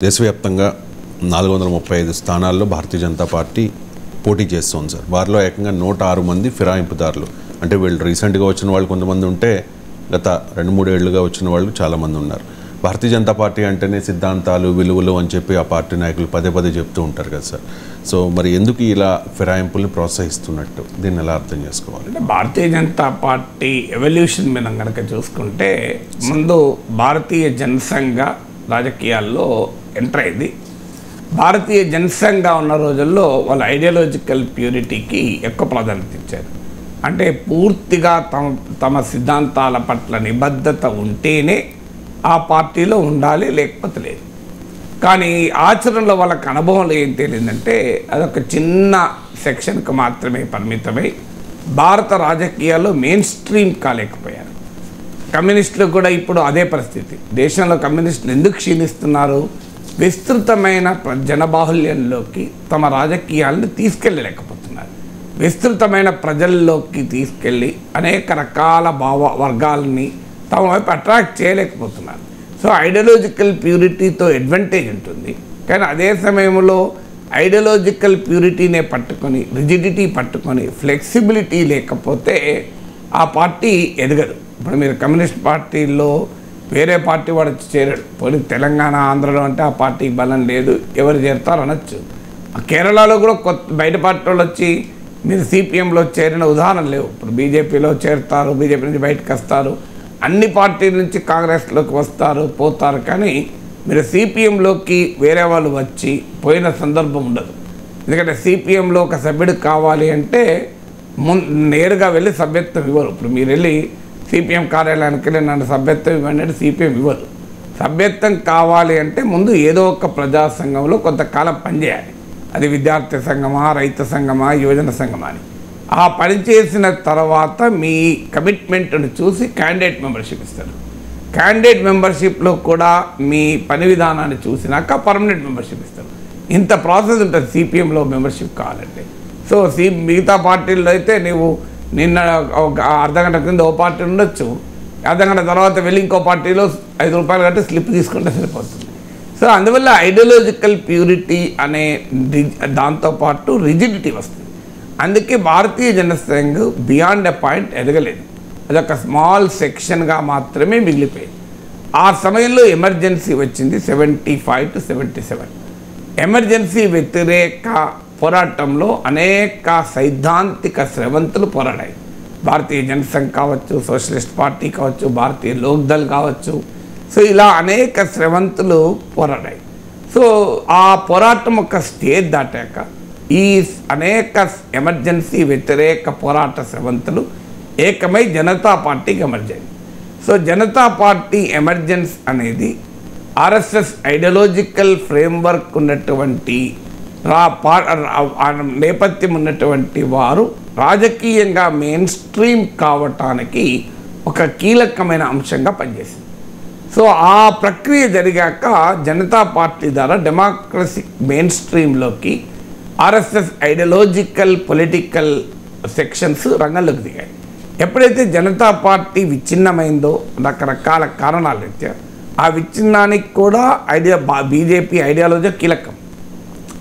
దేశవ్యాప్తంగా 435 స్థానాల్లో భారతీయ జనతా పార్టీ పోటీ చేస్తోంది సార్. వారిలో ఏకంగా 106 మంది ఫిరాయింపుదారులు. అంటే వీళ్ళు రీసెంట్గా వచ్చిన వాళ్ళు కొంతమంది ఉంటే గత 2-3 ఏళ్లుగా వచ్చిన వాళ్ళు చాలామంది ఉన్నారు. భారతీయ జనతా పార్టీ అంటేనే సిద్ధాంతాలు, విలువలు అని చెప్పి ఆ పార్టీ నాయకులు పదే పదే చెప్తూ ఉంటారు కదా సార్. సో మరి ఎందుకు ఇలా ఫిరాయింపుల్ని ప్రోత్సహిస్తున్నట్టు దీన్ని ఎలా అర్థం చేసుకోవాలి? అంటే భారతీయ జనతా పార్టీ ఎవల్యూషన్ మనం కనుక చూసుకుంటే ముందు భారతీయ జనసంఘ రాజకీయాల్లో ఎంటర్ అయింది. భారతీయ జనసంఘ ఉన్న రోజుల్లో వాళ్ళ ఐడియాలజికల్ ప్యూరిటీకి ఎక్కువ ప్రాధాన్యత ఇచ్చారు. అంటే పూర్తిగా తమ సిద్ధాంతాల పట్ల నిబద్ధత ఉంటేనే ఆ పార్టీలో ఉండాలి, లేకపోతే లేదు. కానీ ఆచరణలో వాళ్ళకి అనుభవంలో ఏం తెలియదంటే అదొక చిన్న సెక్షన్కి మాత్రమే పరిమితమై భారత రాజకీయాల్లో మెయిన్ స్ట్రీమ్ కాలేకపోయారు. కమ్యూనిస్టులు కూడా ఇప్పుడు అదే పరిస్థితి. దేశంలో కమ్యూనిస్టులు ఎందుకు క్షీణిస్తున్నారు? విస్తృతమైన జనబాహుల్యంలోకి తమ రాజకీయాలను తీసుకెళ్ళలేకపోతున్నారు. విస్తృతమైన ప్రజల్లోకి తీసుకెళ్ళి అనేక రకాల వర్గాలని తమ వైపు అట్రాక్ట్ చేయలేకపోతున్నారు. సో ఐడియాలజికల్ ప్యూరిటీతో అడ్వాంటేజ్ ఉంటుంది, కానీ అదే సమయంలో ఐడియాలజికల్ ప్యూరిటీనే పట్టుకొని, రిజిడిటీ పట్టుకొని, ఫ్లెక్సిబిలిటీ లేకపోతే ఆ పార్టీ ఎదగదు. ఇప్పుడు మీరు కమ్యూనిస్ట్ పార్టీల్లో వేరే పార్టీ వాడు చేరాడు, పోనీ తెలంగాణ, ఆంధ్రలో అంటే ఆ పార్టీకి బలం లేదు, ఎవరు చేరుతారు అనొచ్చు. కేరళలో కూడా బయట పార్టీ వాళ్ళు వచ్చి మీరు సిపిఎంలో చేరిన ఉదాహరణ లేవు. ఇప్పుడు బీజేపీలో చేరుతారు, బీజేపీ నుంచి బయటకు వస్తారు, అన్ని పార్టీల నుంచి కాంగ్రెస్లోకి వస్తారు, పోతారు. కానీ మీరు సిపిఎంలోకి వేరే వాళ్ళు వచ్చి పోయిన సందర్భం ఉండదు. ఎందుకంటే సిపిఎంలో ఒక సభ్యుడు కావాలి అంటే నేరుగా వెళ్ళి సభ్యత్వం ఇవ్వరు. ఇప్పుడు మీరు వెళ్ళి సిపిఎం కార్యాలయానికి వెళ్ళి నన్ను సభ్యత్వం ఇవ్వండి అంటే సిపిఎం ఇవ్వదు. సభ్యత్వం కావాలి అంటే ముందు ఏదో ఒక ప్రజా సంఘంలో కొంతకాలం పనిచేయాలి. అది విద్యార్థి సంఘమా, రైతు సంఘమా, యువజన సంఘమా అని. ఆ పని చేసిన తర్వాత మీ కమిట్మెంట్ను చూసి క్యాండిడేట్ మెంబర్షిప్ ఇస్తారు. క్యాండిడేట్ మెంబర్షిప్లో కూడా మీ పని విధానాన్ని చూసినాక పర్మనెంట్ మెంబర్షిప్ ఇస్తారు. ఇంత ప్రాసెస్ ఉంటుంది సిపిఎంలో మెంబర్షిప్ కావాలంటే. సో మిగతా పార్టీల్లో అయితే నీవు నిన్న ఒక అర్ధగంట కింద ఓ పార్టీ ఉండొచ్చు, అర్ధగంట తర్వాత వెళ్ళి ఇంకో పార్టీలో 5 రూపాయలు కట్టి స్లిప్ తీసుకుంటే సరిపోతుంది. సో అందువల్ల ఐడియాలజికల్ ప్యూరిటీ అనే దాంతోపాటు రిజిడిటీ వస్తుంది. అందుకే భారతీయ జనసంఘ్ బియాండ్ ఎ పాయింట్ ఎదగలేదు. అదొక స్మాల్ సెక్షన్గా మాత్రమే మిగిలిపోయింది. ఆ సమయంలో ఎమర్జెన్సీ వచ్చింది 75 to 77. ఎమర్జెన్సీ వ్యతిరేక పోరాటంలో అనేక సైద్ధాంతిక స్రవంతులు పోరాడాయి. భారతీయ జనసంఘ్ కావచ్చు, సోషలిస్ట్ పార్టీ కావచ్చు, భారతీయ లోక్దల్ కావచ్చు. సో ఇలా అనేక స్రవంతులు పోరాడాయి. సో ఆ పోరాటం ఒక స్టేజ్ దాటాక ఈ అనేక ఎమర్జెన్సీ వ్యతిరేక పోరాట స్రవంతులు ఏకమై జనతా పార్టీకి ఎమర్జ్ అయింది. సో జనతా పార్టీ ఎమర్జెన్స్ అనేది ఆర్ఎస్ఎస్ ఐడియాలజికల్ ఫ్రేమ్వర్క్ ఉన్నటువంటి నేపథ్యం ఉన్నటువంటి వారు రాజకీయంగా మెయిన్ స్ట్రీమ్ కావటానికి ఒక కీలకమైన అంశంగా పనిచేసింది. సో ఆ ప్రక్రియ జరిగాక జనతా పార్టీ ద్వారా డెమోక్రసీ మెయిన్ స్ట్రీమ్లోకి ఆర్ఎస్ఎస్ ఐడియాలజికల్ పొలిటికల్ సెక్షన్స్ రంగంలోకి దిగాయి. ఎప్పుడైతే జనతా పార్టీ విచ్ఛిన్నమైందో రకరకాల కారణాలు రీత్యా ఆ విచ్ఛిన్నానికి కూడా బీజేపీ ఐడియాలజీ కీలకం.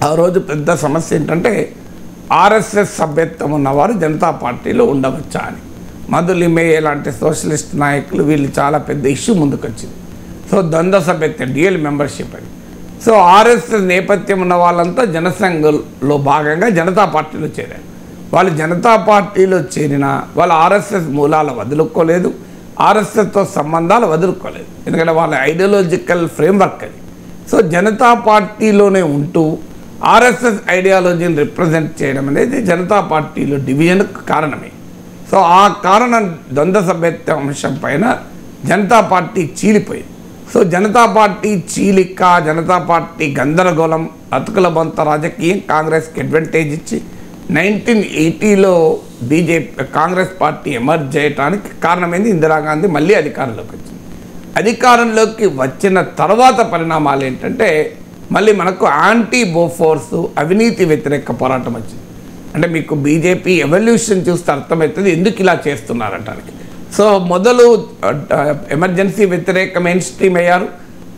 ఆ రోజు పెద్ద సమస్య ఏంటంటే ఆర్ఎస్ఎస్ సభ్యత్వం ఉన్నవారు జనతా పార్టీలో ఉండవచ్చా అని. మధులిమే లాంటి సోషలిస్ట్ నాయకులు వీళ్ళు చాలా పెద్ద ఇష్యూ ముందుకొచ్చింది. సో ద్వంద్వ సభ్యత్వం, డ్యూయల్ మెంబర్షిప్ అని. సో ఆర్ఎస్ఎస్ నేపథ్యం ఉన్న వాళ్ళంతా జనసంఘలో భాగంగా జనతా పార్టీలో చేరారు. వాళ్ళు జనతా పార్టీలో చేరిన వాళ్ళు ఆర్ఎస్ఎస్ మూలాలు వదులుకోలేదు, ఆర్ఎస్ఎస్తో సంబంధాలు వదులుకోలేదు. ఎందుకంటే వాళ్ళ ఐడియాలజికల్ ఫ్రేమ్వర్క్ అది. సో జనతా పార్టీలోనే ఉంటూ ఆర్ఎస్ఎస్ ఐడియాలజీని రిప్రజెంట్ చేయడం అనేది జనతా పార్టీలో డివిజన్కు కారణమే. సో ఆ కారణం ద్వంద్వ సభ్యత్వ అంశం పైన జనతా పార్టీ చీలిపోయింది. సో జనతా పార్టీ చీలిక, జనతా పార్టీ గందరగోళం, అతుకుల బొంత రాజకీయం కాంగ్రెస్కి అడ్వాంటేజ్ ఇచ్చి 1980లో కాంగ్రెస్ పార్టీ ఎమర్జ్ చేయడానికి కారణమైంది ఇందిరాగాంధీ మళ్ళీ అధికారంలోకి వచ్చింది. అధికారంలోకి వచ్చిన తర్వాత పరిణామాలు ఏంటంటే మళ్ళీ మనకు యాంటీ బోఫోర్స్, అవినీతి వ్యతిరేక పోరాటం వచ్చింది. అంటే మీకు బీజేపీ ఎవల్యూషన్ చూస్తే అర్థమవుతుంది ఎందుకు ఇలా చేస్తున్నారంటానికి. సో మొదలు ఎమర్జెన్సీ వ్యతిరేక మెయిన్ స్ట్రీమ్ అయ్యారు,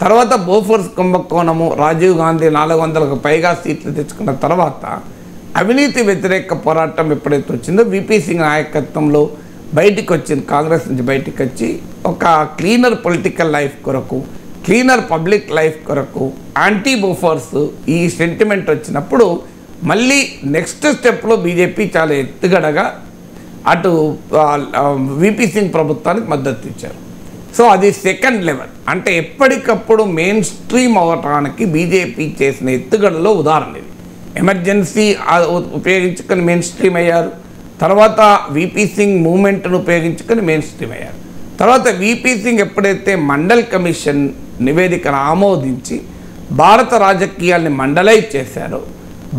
తర్వాత బోఫోర్స్ కుంభకోణము, రాజీవ్ గాంధీ 400కు పైగా సీట్లు తెచ్చుకున్న తర్వాత అవినీతి వ్యతిరేక పోరాటం ఎప్పుడైతే వచ్చిందో విపి సింగ్ నాయకత్వంలో బయటికి వచ్చింది, కాంగ్రెస్ నుంచి బయటికి వచ్చి ఒక క్లీనర్ పొలిటికల్ లైఫ్ కొరకు, క్లీనర్ పబ్లిక్ లైఫ్ కొరకు, యాంటీ బోఫోర్స్ ఈ సెంటిమెంట్ వచ్చినప్పుడు మళ్ళీ నెక్స్ట్ స్టెప్లో బీజేపీ చాలా ఎత్తుగడగా అటు విపి సింగ్ ప్రభుత్వానికి మద్దతు ఇచ్చారు. సో అది సెకండ్ లెవెల్. అంటే ఎప్పటికప్పుడు మెయిన్ స్ట్రీమ్ అవటానికి బీజేపీ చేసిన ఎత్తుగడలో ఉదాహరణ ఇది. ఎమర్జెన్సీ ఉపయోగించుకొని మెయిన్ స్ట్రీమ్ అయ్యారు, తర్వాత విపి సింగ్ మూమెంట్ను ఉపయోగించుకొని మెయిన్ స్ట్రీమ్ అయ్యారు. తర్వాత విపి సింగ్ ఎప్పుడైతే మండల్ కమిషన్ నివేదికను ఆమోదించి భారత రాజకీయాల్ని మండలైజ్ చేశారో,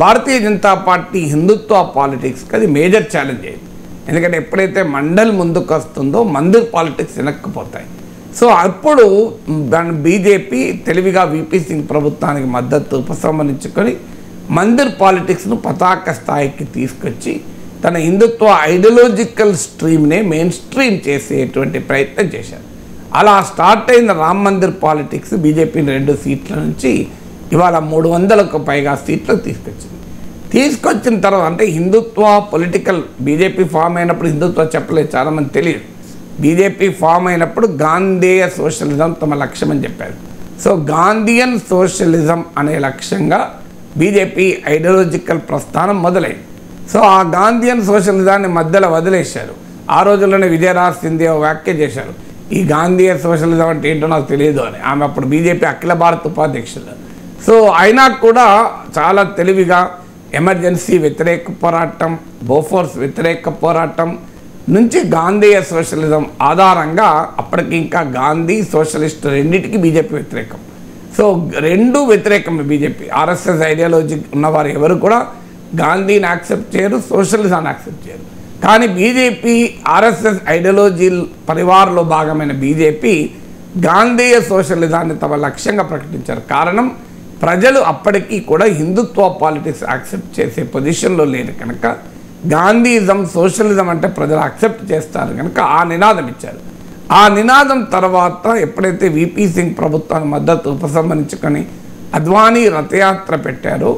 భారతీయ జనతా పార్టీ హిందుత్వ పాలిటిక్స్కి అది మేజర్ ఛాలెంజ్ అయింది. ఎందుకంటే ఎప్పుడైతే మండల్ ముందుకు వస్తుందో మందిర్ పాలిటిక్స్ వెనక్కిపోతాయి. సో అప్పుడు బీజేపీ తెలివిగా విపి సింగ్ ప్రభుత్వానికి మద్దతు ఉపసంహరించుకొని మందిర్ పాలిటిక్స్ను పతాక స్థాయికి తీసుకొచ్చి తన హిందుత్వ ఐడియాలజికల్ స్ట్రీమ్నే మెయిన్ స్ట్రీమ్ చేసేటువంటి ప్రయత్నం చేశారు. అలా స్టార్ట్ అయిన రామ్ మందిర్ పాలిటిక్స్ బీజేపీని 2 సీట్ల నుంచి ఇవాళ 300కు పైగా సీట్లు తీసుకొచ్చిన తర్వాత, అంటే హిందుత్వ పొలిటికల్ బీజేపీ ఫామ్ అయినప్పుడు హిందుత్వ చెప్పలేదు, చాలామంది తెలియదు. బీజేపీ ఫామ్ అయినప్పుడు గాంధేయ సోషలిజం తమ లక్ష్యం అని చెప్పారు. సో గాంధీయన్ సోషలిజం అనే లక్ష్యంగా బీజేపీ ఐడియాలజికల్ ప్రస్థానం మొదలైంది. సో ఆ గాంధీయన్ సోషలిజాన్ని మధ్యలో వదిలేశారు. ఆ రోజుల్లోనే విజయరాజ్ సింధియా వ్యాఖ్య చేశారు, ఈ గాంధీయ సోషలిజం అంటే ఏంటో నాకు తెలియదు అని. ఆమె అప్పుడు బీజేపీ అఖిల భారత ఉపాధ్యక్షులు. సో అయినా కూడా చాలా తెలివిగా ఎమర్జెన్సీ వ్యతిరేక పోరాటం, బోఫోర్స్ వ్యతిరేక పోరాటం నుంచి గాంధీయ సోషలిజం ఆధారంగా అప్పటికి ఇంకా గాంధీ సోషలిస్ట్ రెండింటికి బీజేపీ వ్యతిరేకం. సో రెండూ వ్యతిరేకమే బీజేపీ. ఆర్ఎస్ఎస్ ఐడియాలజీ ఉన్నవారు ఎవరు కూడా గాంధీని యాక్సెప్ట్ చేయరు, సోషలిజాన్ని యాక్సెప్ట్ చేయరు. కానీ బీజేపీ ఆర్ఎస్ఎస్ ఐడియాలజీ పరివార్లో భాగమైన బీజేపీ గాంధీయ సోషలిజాన్ని తమ లక్ష్యంగా ప్రకటించారు. కారణం, ప్రజలు అప్పటికీ కూడా హిందుత్వ పాలిటిక్స్ యాక్సెప్ట్ చేసే పొజిషన్లో లేరు కనుక, గాంధీయిజం సోషలిజం అంటే ప్రజలు యాక్సెప్ట్ చేస్తారు కనుక ఆ నినాదం ఇచ్చారు. ఆ నినాదం తర్వాత ఎప్పుడైతే విపి సింగ్ ప్రభుత్వాన్ని మద్దతు ఉపసంహరించుకొని అద్వానీ రథయాత్ర పెట్టారో,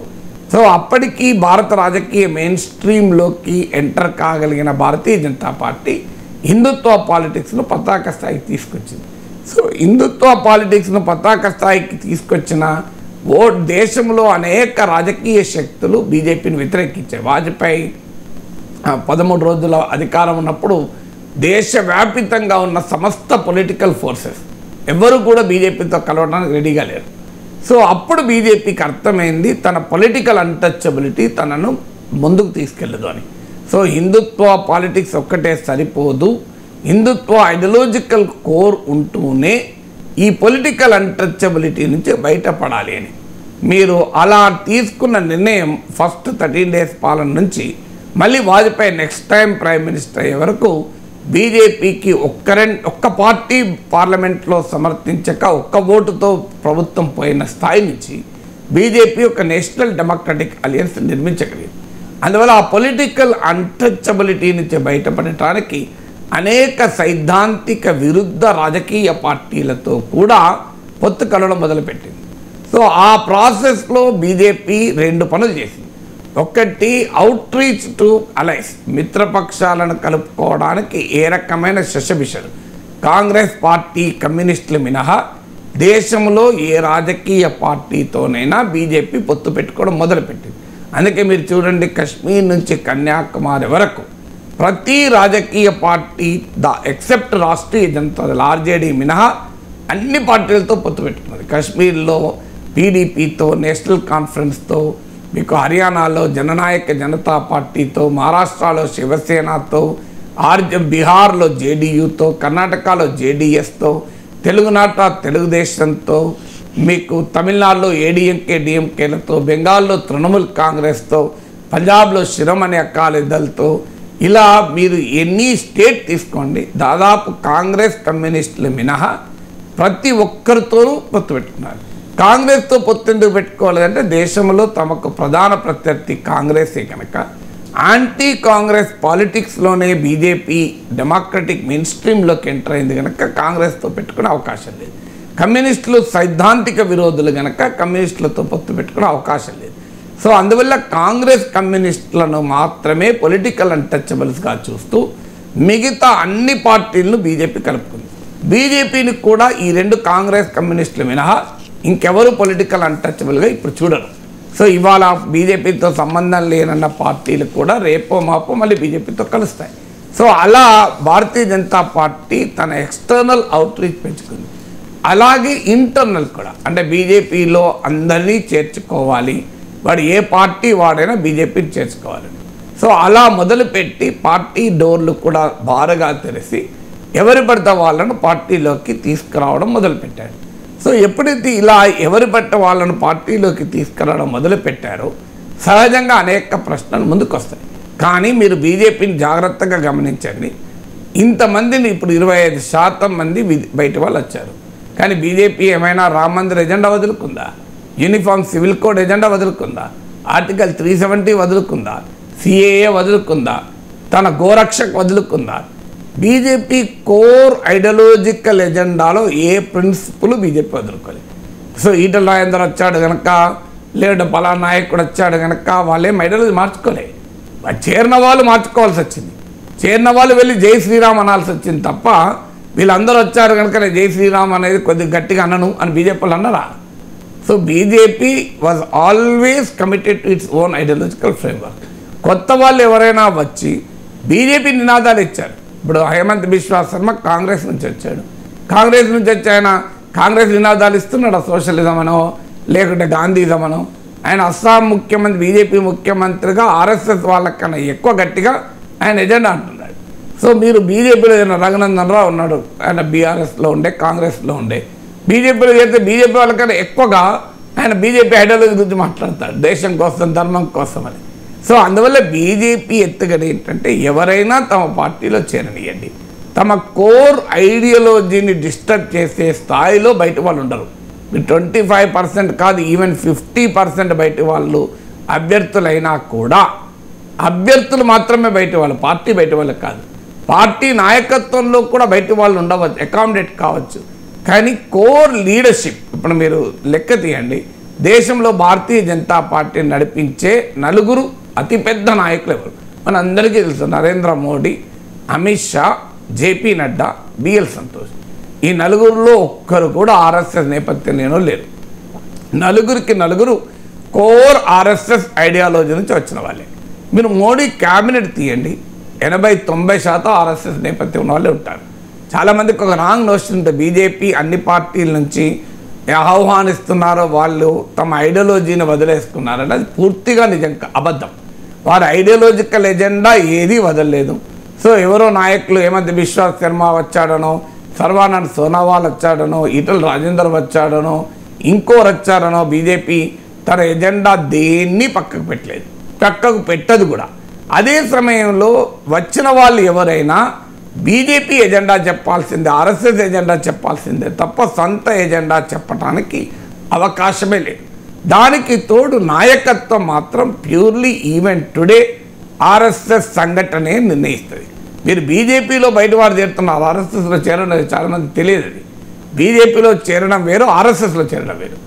సో అప్పటికీ భారత రాజకీయ మెయిన్ స్ట్రీమ్లోకి ఎంటర్ కాగలిగిన భారతీయ జనతా పార్టీ హిందుత్వ పాలిటిక్స్ను పతాక స్థాయికి తీసుకొచ్చింది. సో హిందుత్వ పాలిటిక్స్ను పతాక స్థాయికి తీసుకొచ్చిన దేశంలో అనేక రాజకీయ శక్తులు బీజేపీని వ్యతిరేకించాయి. వాజ్పేయి 13 రోజుల అధికారం ఉన్నప్పుడు దేశవ్యాపితంగా ఉన్న సమస్త పొలిటికల్ ఫోర్సెస్ ఎవరు కూడా బీజేపీతో కలవడానికి రెడీగా లేరు. సో అప్పుడు బీజేపీకి అర్థమైంది తన పొలిటికల్ అన్టచబిలిటీ తనను ముందుకు తీసుకెళ్ళదు అని. సో హిందుత్వ పాలిటిక్స్ ఒక్కటే సరిపోదు, హిందుత్వ ఐడియాలజికల్ కోర్ ఉంటూనే ఈ పొలిటికల్ అన్టచబిలిటీ నుంచి బయటపడాలి అని మీరు అలా తీసుకున్న నిర్ణయం ఫస్ట్ 13 డేస్ పాలన నుంచి Vajpayee next time prime minister అయ్యే వరకు బీజేపీకి ఒక్క పార్టీ పార్లమెంట్లో సమర్థించక ఒక్క ఓటుతో ప్రభుత్వం పోయిన స్థాయి నుంచి బీజేపీ ఒక నేషనల్ డెమోక్రటిక్ అలయన్స్ నిర్మించగలిగింది. అందువల్ల ఆ పొలిటికల్ అన్టచబిలిటీ నుంచి బయటపడటానికి అనేక సైద్ధాంతిక విరుద్ధ రాజకీయ పార్టీలతో కూడా పొత్తు కలవడం మొదలుపెట్టింది. సో ఆ ప్రాసెస్లో బీజేపీ 2 పనులు చేసింది. ఒకటి, అవుట్ రీచ్ టు అలైస్, మిత్రపక్షాలను కలుపుకోవడానికి ఏ రకమైన శశబిషలు కాంగ్రెస్ పార్టీ, కమ్యూనిస్టులు మినహా దేశంలో ఏ రాజకీయ పార్టీతోనైనా బీజేపీ పొత్తు పెట్టుకోవడం మొదలుపెట్టింది. అందుకే మీరు చూడండి, కశ్మీర్ నుంచి కన్యాకుమారి వరకు ప్రతి రాజకీయ party except Rashtriya Janata Dal RJD మినహా అన్ని పార్టీలతో పొత్తు పెట్టుకున్నది. కాశ్మీర్లో పీడీపీతో, నేషనల్ కాన్ఫరెన్స్తో, మీకు హర్యానాలో జననాయక జనతా పార్టీతో, మహారాష్ట్రలో శివసేనతో, బీహార్లో జేడీయూతో, కర్ణాటకలో జేడీఎస్తో, తెలుగునాట తెలుగుదేశంతో, మీకు తమిళనాడులో ఏడీఎంకే డిఎంకేలతో, బెంగాల్లో తృణమూల్ కాంగ్రెస్తో, పంజాబ్లో శిరోమణి అకాలీ దళ్తో, ఇలా మీరు ఎన్ని స్టేట్ తీసుకోండి దాదాపు కాంగ్రెస్ కమ్యూనిస్టులు మినహా ప్రతి ఒక్కరితోనూ పొత్తు పెట్టుకున్నారు. కాంగ్రెస్తో పొత్తు ఎందుకు పెట్టుకోలేదంటే దేశంలో తమకు ప్రధాన ప్రత్యర్థి కాంగ్రెసే కనుక యాంటీ కాంగ్రెస్ పాలిటిక్స్లోనే బీజేపీ డెమోక్రటిక్ మెయిన్ స్ట్రీమ్లోకి ఎంటర్ అయింది కనుక కాంగ్రెస్తో పెట్టుకునే అవకాశం లేదు. కమ్యూనిస్టులు సైద్ధాంతిక విరోధులు కనుక కమ్యూనిస్టులతో పొత్తు పెట్టుకునే అవకాశం లేదు. సో అందువల్ల కాంగ్రెస్ కమ్యూనిస్టులను మాత్రమే పొలిటికల్ అన్టచబుల్స్గా చూస్తూ మిగతా అన్ని పార్టీలను బీజేపీ కలుపుకుంది. బీజేపీని కూడా ఈ రెండు కాంగ్రెస్ కమ్యూనిస్టులు మినహా ఇంకెవరు పొలిటికల్ అన్టచబుల్గా ఇప్పుడు చూడరు. సో ఇవాళ బీజేపీతో సంబంధం లేనన్న పార్టీలు కూడా రేపో మాపో మళ్ళీ బీజేపీతో కలుస్తాయి. సో అలా భారతీయ జనతా పార్టీ తన ఎక్స్టర్నల్ అవుట్ రీచ్ పెంచుకుంది. అలాగే ఇంటర్నల్ కూడా, అంటే బీజేపీలో అందరినీ చేర్చుకోవాలి, వాడు ఏ పార్టీ వాడైనా బీజేపీని చేర్చుకోవాలని. సో అలా మొదలుపెట్టి పార్టీ డోర్లు కూడా బారుగా తెరిచి ఎవరి పడితే వాళ్ళను పార్టీలోకి తీసుకురావడం మొదలుపెట్టారు. సో ఎప్పుడైతే ఇలా ఎవరి పట్ట వాళ్ళను పార్టీలోకి తీసుకురావడం మొదలుపెట్టారో సహజంగా అనేక ప్రశ్నలు ముందుకు వస్తాయి. కానీ మీరు బీజేపీని జాగ్రత్తగా గమనించండి. ఇంతమందిని ఇప్పుడు 25% మంది బయట వాళ్ళు వచ్చారు. కానీ బీజేపీ ఏమైనా రామ మందిర్ ఎజెండా వదులుకుందా? యూనిఫామ్ సివిల్ కోడ్ ఎజెండా వదులుకుందా? ఆర్టికల్ 370 వదులుకుందా? సిఏఏ వదులుకుందా? తన గోరక్షక్ వదులుకుందా? బీజేపీ కోర్ ఐడియాలజికల్ ఎజెండాలో ఏ ప్రిన్సిపుల్ బీజేపీ వదులుకోలేదు. సో ఈటల రాజేందర్ వచ్చాడు కనుక, లేదా పలానా నాయకుడు వచ్చాడు కనుక వాళ్ళేం ఐడియాలజీ మార్చుకోలే. చేరిన వాళ్ళు మార్చుకోవాల్సి వచ్చింది. చేరిన వాళ్ళు వెళ్ళి జై శ్రీరామ్ అనాల్సి వచ్చింది తప్ప వీళ్ళందరూ వచ్చారు కనుక నేను జై శ్రీరామ్ అనేది కొద్దిగా గట్టిగా అనను అని బీజేపీ వాళ్ళు అన్నారా? So BJP was always committed to its own ideological framework. కొత్త వాళ్ళు ఎవరైనా వచ్చి బీజేపీ నినాదాలు ఇచ్చారు. ఇప్పుడు హేమంత్ బిశ్వా శర్మ కాంగ్రెస్ నుంచి వచ్చాడు. కాంగ్రెస్ నుంచి వచ్చి ఆయన కాంగ్రెస్ నినాదాలు ఇస్తున్నాడు, సోషలిజం అనో లేకుంటే గాంధీజం అనో. ఆయన అస్సాం ముఖ్యమంత్రి, బీజేపీ ముఖ్యమంత్రిగా ఆర్ఎస్ఎస్ వాళ్ళకన్నా ఎక్కువ గట్టిగా ఆయన ఎజెండా అంటున్నాడు. సో మీరు బీజేపీలో రఘునందన్ రావు ఉన్నాడు, ఆయన బీఆర్ఎస్లో ఉండే, కాంగ్రెస్లో ఉండే. బీజేపీలో చేస్తే బీజేపీ వాళ్ళకన్నా ఎక్కువగా ఆయన బీజేపీ ఐడియాలజీ గురించి మాట్లాడతాడు, దేశం కోసం, ధర్మం కోసం అని. సో అందువల్ల బీజేపీ ఎత్తుగడ ఏంటంటే ఎవరైనా తమ పార్టీలో చేరనియండి, తమ కోర్ ఐడియాలజీని డిస్టర్బ్ చేసే స్థాయిలో బయట వాళ్ళు ఉండరు. 25% కాదు, ఈవెన్ 50% బయట వాళ్ళు అభ్యర్థులైనా కూడా అభ్యర్థులు మాత్రమే బయట వాళ్ళు, పార్టీ బయట వాళ్ళు కాదు. పార్టీ నాయకత్వంలో కూడా బయట వాళ్ళు ఉండవచ్చు, అకామిడేట్ కావచ్చు. కానీ కోర్ లీడర్షిప్, ఇప్పుడు మీరు లెక్క తీయండి, దేశంలో భారతీయ జనతా పార్టీని నడిపించే నలుగురు అతిపెద్ద నాయకులు ఎవరు మనందరికీ తెలుసు. Narendra Modi, Amit Shah, JP Nadda, BL Santosh. ఈ నలుగురిలో ఒక్కరు కూడా ఆర్ఎస్ఎస్ నేపథ్యం లేరు. నలుగురు కోర్ ఆర్ఎస్ఎస్ ఐడియాలజీ నుంచి వచ్చిన వాళ్ళే. మీరు మోడీ క్యాబినెట్ తీయండి, 80-90% ఆర్ఎస్ఎస్ నేపథ్యం ఉన్న వాళ్ళే ఉంటారు. చాలామందికి ఒక రాంగ్ నోషన్ ఉంటుంది, బీజేపీ అన్ని పార్టీల నుంచి ఆహ్వానిస్తున్నారో వాళ్ళు తమ ఐడియాలజీని వదిలేసుకున్నారంటే అది పూర్తిగా నిజం, అబద్ధం. వారి ఐడియాలజికల్ ఎజెండా ఏది వదలలేదు. సో ఎవరో నాయకులు హేమంత్ బిశ్వా శర్మ వచ్చాడనో, సర్వానంద్ సోనోవాల్ వచ్చాడనో, ఈటల రాజేందర్ వచ్చాడనో, ఇంకోరు వచ్చారనో బీజేపీ తన ఎజెండా దేన్ని పక్కకు పెట్టలేదు, పక్కకు పెట్టదు కూడా. అదే సమయంలో వచ్చిన వాళ్ళు ఎవరైనా బీజేపీ ఎజెండా చెప్పాల్సిందే, ఆర్ఎస్ఎస్ ఎజెండా చెప్పాల్సిందే తప్ప సొంత ఎజెండా చెప్పడానికి అవకాశమే లేదు. దానికి తోడు నాయకత్వం మాత్రం ప్యూర్లీ ఈవెన్ టుడే ఆర్ఎస్ఎస్ సంఘటనే నిర్ణయిస్తుంది. మీరు బీజేపీలో బయట వారు చేరుతున్నారు, ఆర్ఎస్ఎస్లో చేరడం చాలామంది తెలియదు. అది బీజేపీలో చేరడం వేరు, ఆర్ఎస్ఎస్లో చేరడం వేరు.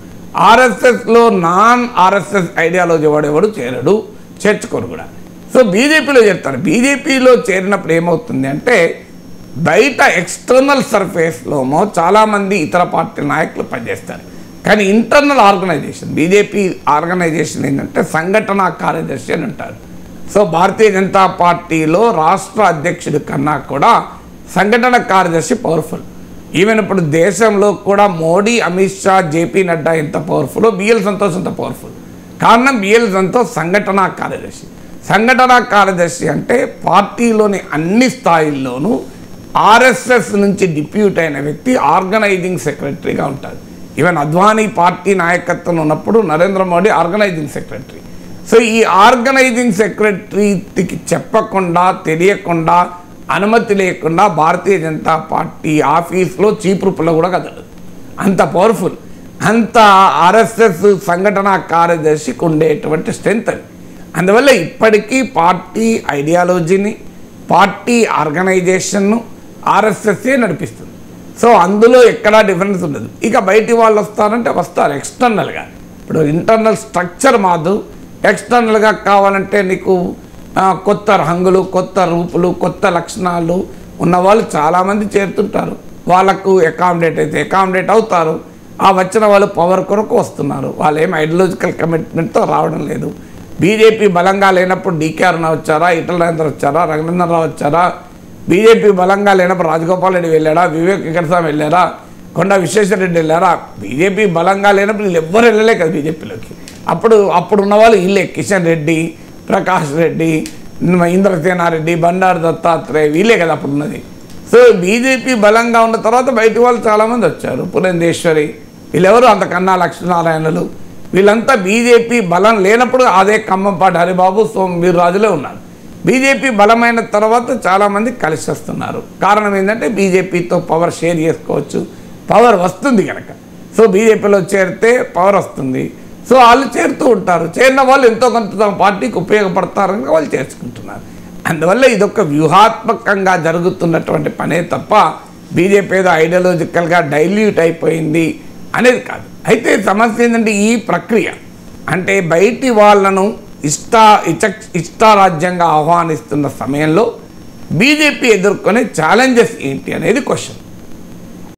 ఆర్ఎస్ఎస్లో నాన్ ఆర్ఎస్ఎస్ ఐడియాలజీ వాడేవాడు చేరడు, చేర్చుకోరు కూడా. సో బీజేపీలో చేరుతారు. బీజేపీలో చేరినప్పుడు ఏమవుతుంది అంటే బయట ఎక్స్టర్నల్ సర్ఫేస్లోమో చాలామంది ఇతర పార్టీ నాయకులు పనిచేస్తారు. కానీ ఇంటర్నల్ ఆర్గనైజేషన్, బీజేపీ ఆర్గనైజేషన్ ఏంటంటే సంఘటనా కార్యదర్శి అని అంటారు. సో భారతీయ జనతా పార్టీలో రాష్ట్ర అధ్యక్షుడి కన్నా కూడా సంఘటన కార్యదర్శి పవర్ఫుల్. ఈవెన్ ఇప్పుడు దేశంలో కూడా మోడీ, అమిత్ షా, జేపీ నడ్డా ఎంత పవర్ఫుల్లో బిఎల్ సంతోష్ అంత పవర్ఫుల్. కారణం బిఎల్ సంతోష్ సంఘటనా కార్యదర్శి. సంఘటనా కార్యదర్శి అంటే పార్టీలోని అన్ని స్థాయిల్లోనూ ఆర్ఎస్ఎస్ నుంచి డిప్యూట్ అయిన వ్యక్తి ఆర్గనైజింగ్ సెక్రటరీగా ఉంటారు. ఈవెన్ అద్వానీ పార్టీ నాయకత్వం ఉన్నప్పుడు Narendra Modi organising secretary. So ఈ ఆర్గనైజింగ్ సెక్రటరీకి చెప్పకుండా, తెలియకుండా, అనుమతి లేకుండా భారతీయ జనతా పార్టీ ఆఫీస్లో చీపురు పుల్ల కూడా కదలదు, అంత పవర్ఫుల్. అంత ఆర్ఎస్ఎస్ సంఘటనా కార్యదర్శికి ఉండేటువంటి స్ట్రెంత్ అది. అందువల్ల ఇప్పటికీ పార్టీ ఐడియాలజీని, పార్టీ ఆర్గనైజేషన్ను ఆర్ఎస్ఎస్ఏ నడిపిస్తుంది. సో అందులో ఎక్కడా డిఫరెన్స్ ఉండదు. ఇక బయటి వాళ్ళు వస్తారంటే వస్తారు ఎక్స్టర్నల్గా. ఇప్పుడు ఇంటర్నల్ స్ట్రక్చర్ మాదు, ఎక్స్టర్నల్గా కావాలంటే నీకు కొత్త రంగులు, కొత్త రూపులు, కొత్త లక్షణాలు ఉన్నవాళ్ళు చాలామంది చేరుతుంటారు. వాళ్ళకు అకామిడేట్ అవుతారు. ఆ వచ్చిన వాళ్ళు పవర్ కొరకు వస్తున్నారు. వాళ్ళు ఏం ఐడియాలజికల్ కమిట్మెంట్తో రావడం లేదు. బీజేపీ బలంగా లేనప్పుడు డీకే అరుణ వచ్చారా, ఈటల రాజేందర్ వచ్చారా, రఘునందన్ రావు వచ్చారా? బీజేపీ బలంగా లేనప్పుడు రాజగోపాల్ రెడ్డి వెళ్ళారా, వివేక్ వెంకటస్వామి వెళ్ళారా, కొండా విశ్వేశ్వరరెడ్డి వెళ్ళారా? బీజేపీ బలంగా లేనప్పుడు వీళ్ళు ఎవ్వరు వెళ్ళలే కదా బీజేపీలోకి. అప్పుడు ఉన్న వాళ్ళు వీళ్ళే, కిషన్ రెడ్డి, ప్రకాష్ రెడ్డి, ఇంద్రసేనారెడ్డి, బండారు దత్తాత్రేయ, వీళ్ళే కదా అప్పుడు ఉన్నది. సో బీజేపీ బలంగా ఉన్న తర్వాత బయటి వాళ్ళు చాలామంది వచ్చారు. పురంధేశ్వరి, వీళ్ళెవరు అంతకన్నా లక్ష్మీనారాయణలు, వీళ్ళంతా బీజేపీ బలం లేనప్పుడు అదే ఖమ్మంపాటి హరిబాబు, వీర్రాజులే ఉన్నారు. బీజేపీ బలమైన తర్వాత చాలామంది కలిసి వస్తున్నారు. కారణం ఏంటంటే బీజేపీతో పవర్ షేర్ చేసుకోవచ్చు, పవర్ వస్తుంది కనుక. సో బీజేపీలో చేరితే పవర్ వస్తుంది. సో వాళ్ళు చేరుతూ ఉంటారు. చేరిన వాళ్ళు ఎంతో కొంత తమ పార్టీకి ఉపయోగపడతారని వాళ్ళు చేర్చుకుంటున్నారు. అందువల్ల ఇదొక వ్యూహాత్మకంగా జరుగుతున్నటువంటి పనే తప్ప బీజేపీ ఏదో ఐడియాలజికల్గా డైల్యూట్ అయిపోయింది అనేది కాదు. అయితే సమస్య ఏంటంటే ఈ ప్రక్రియ అంటే బయటి వాళ్ళను ఇష్టారాజ్యంగా ఆహ్వానిస్తున్న సమయంలో బీజేపీ ఎదుర్కొనే ఛాలెంజెస్ ఏంటి అనేది క్వశ్చన్.